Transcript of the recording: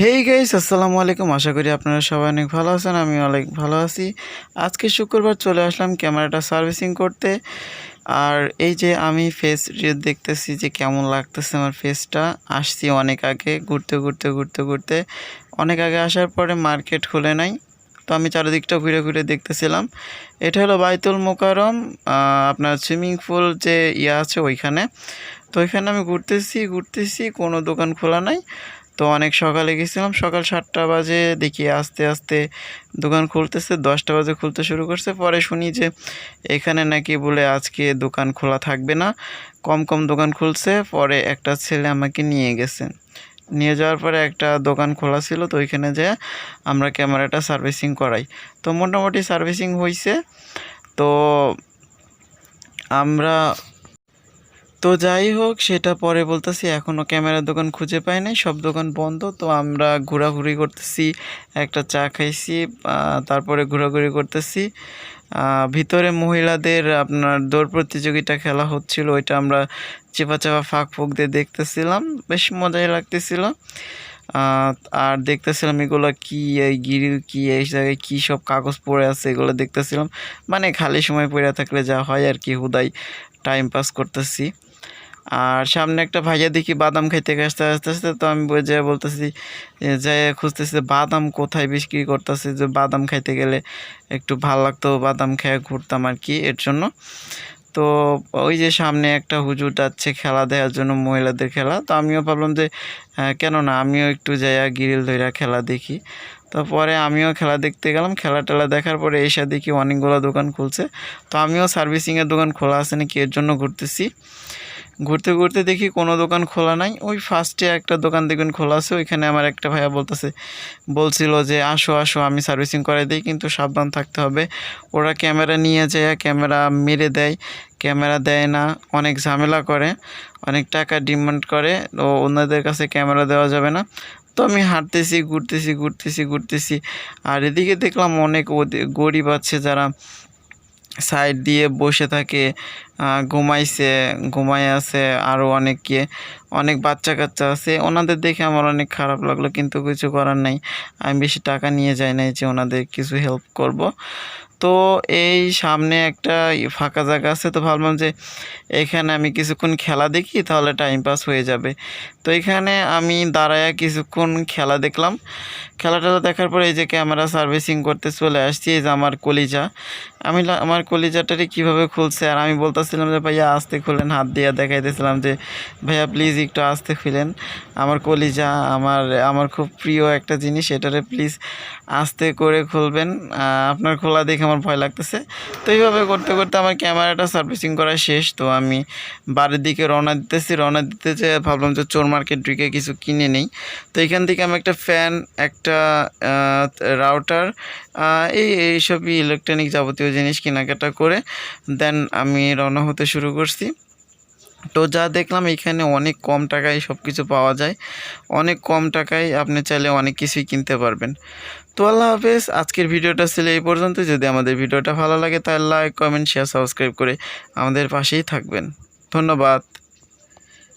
Hey guys, আসসালামু আলাইকুম। আশা করি আপনারা সবাই অনেক ভালো আছেন। আমি অনেক ভালো আছি। আজকে শুক্রবার চলে আসলাম ক্যামেরাটা সার্ভিসিং করতে। আর এই যে আমি ফেস দেখতেছি যে কেমন লাগতেছে আমার ফেসটা। আসছি অনেক আগে ঘুরতে অনেক আগে আসার পরে মার্কেট খুলে নাই, তো আমি চারিদিকটা ঘুরে ঘুরে দেখতেছিলাম। এটা হলো বাইতুল মোকাররম, আপনার সুইমিং পুল যে আছে ওইখানে। তো ওইখানে আমি ঘুরতেছি কোনো দোকান খোলা নাই। তো অনেক সকালে গেছিলাম, সকাল 7টা বাজে দেখি আস্তে আস্তে দোকান খুলতেছে, 10টা বাজে খুলতে শুরু করছে। পরে শুনি যে এখানে নাকি বলে আজকে দোকান খোলা থাকবে না, কম কম দোকান খুলছে। পরে একটা ছেলে আমাকে নিয়ে গেছে, নিয়ে যাওয়ার পরে একটা দোকান খোলা ছিল, তো ওইখানে যেয়ে আমরা ক্যামেরাটা সার্ভিসিং করাই। তো মোটামুটি সার্ভিসিং হয়েছে। তো আমরা তো যাই হোক, সেটা পরে বলতেছি, এখনও ক্যামেরার দোকান খুঁজে পাই নাই, সব দোকান বন্ধ। তো আমরা ঘোরাঘুরি করতেছি, একটা চা খাইছি, তারপরে ঘোরাঘুরি করতেছি। ভিতরে মহিলাদের আপনার দৌড় প্রতিযোগিতা খেলা হচ্ছিল, ওইটা আমরা চেপা চাপা ফাঁক ফুক দিয়ে দেখতেছিলাম, বেশ মজাই লাগতেছিল। আর দেখতেছিলাম এগুলো কি, এই গ্রিল কি, এই জায়গায় কী সব কাগজ পড়ে আছে এগুলো দেখতেছিলাম। মানে খালি সময় পড়ে থাকলে যা হয় আর কি, হুদাই টাইম পাস করতেছি। আর সামনে একটা ভাইয়া দেখি বাদাম খাইতে আসতে, তো আমি যেয়ে বলতেছি, যাই খুঁজতেছি বাদাম কোথায় বিক্রি করতেছে, যে বাদাম খাইতে গেলে একটু ভালো লাগতো, বাদাম খেয়ে ঘুরতাম আর কি, এর জন্য। তো ওই যে সামনে একটা হুজুর যাচ্ছে খেলা দেওয়ার জন্য, মহিলাদের খেলা। তো আমিও ভাবলাম যে কেন না আমিও একটু যাইয়া গ্রিল ধইরা খেলা দেখি। তারপরে আমিও খেলা দেখতে গেলাম। খেলা টেলা দেখার পরে এসে দেখি অনেকগুলো দোকান খুলছে। তো আমিও সার্ভিসিংয়ের দোকান খোলা আছে নাকি এর জন্য ঘুরতেছি। ঘুরতে দেখি কোনো দোকান খোলা নাই। ওই ফার্স্টে একটা দোকান দেখবেন খোলা আছে, ওইখানে আমার একটা ভাইয়া বলছিল যে আসো আসো আমি সার্ভিসিং করাই দিই, কিন্তু সাবধান থাকতে হবে, ওরা ক্যামেরা নিয়ে যায়, ক্যামেরা মেরে দেয়, ক্যামেরা দেয় না, অনেক ঝামেলা করে, অনেক টাকা ডিমান্ড করে। তো ওনাদের কাছে ক্যামেরা দেওয়া যাবে না। তো আমি হাঁটতেছি, ঘুরতেছি। আর এদিকে দেখলাম অনেক গরিব আছে যারা সাইড দিয়ে বসে থাকে, ঘুমায় আছে। আরও অনেক বাচ্চা কাচ্চা আছে, ওনাদের দেখে আমার অনেক খারাপ লাগলো, কিন্তু কিছু করার নাই। আমি বেশি টাকা নিয়ে যাই নাই যে ওনাদের কিছু হেল্প করব। তো এই সামনে একটা ফাঁকা জায়গা আছে, তো ভাবলাম যে এখানে আমি কিছুক্ষণ খেলা দেখি, তাহলে টাইম পাস হয়ে যাবে। তো এখানে আমি দাঁড়ায়া কিছুক্ষণ খেলা দেখলাম। খেলাটা দেখার পরে এই যে ক্যামেরা সার্ভিসিং করতে চলে আসছি। এই যে আমার কলিজা, আমার কলিজাটারে কীভাবে খুলছে, আর আমি বলতেছিলাম যে ভাইয়া আস্তে খুলেন, হাত দিয়ে দেখাইতেছিলাম যে ভাইয়া প্লিজ একটু আস্তে খুলেন, আমার কলিজা আমার খুব প্রিয় একটা জিনিস, এটারে প্লিজ আস্তে করে খুলবেন, আপনার খোলা দেখে আমার ভয় লাগতেছে। তো এইভাবে করতে করতে আমার ক্যামেরাটা সার্ভিসিং করা শেষ। তো আমি বাড়ির দিকে রওনা দিতে যেয়ে ভাবলাম যে চোর মার্কেট ঢুকে কিছু কিনে নেই। তো এখান থেকে আমি একটা ফ্যান, একটা রাউটার, এইসবই ইলেকট্রনিক যাবতীয় জিনিস কেনাকাটা করে দেন আমি রওনা হতে শুরু করছি। তো যা দেখলাম এখানে অনেক কম টাকায় সব কিছু পাওয়া যায়, অনেক কম টাকায় আপনি চাইলে অনেক কিছুই কিনতে পারবেন। তো আল্লাহ হাফেজ। আজকের ভিডিওটা ছিল এই পর্যন্ত। যদি আমাদের ভিডিওটা ভালো লাগে তাহলে লাইক, কমেন্ট, শেয়ার, সাবস্ক্রাইব করে আমাদের পাশেই থাকবেন। ধন্যবাদ।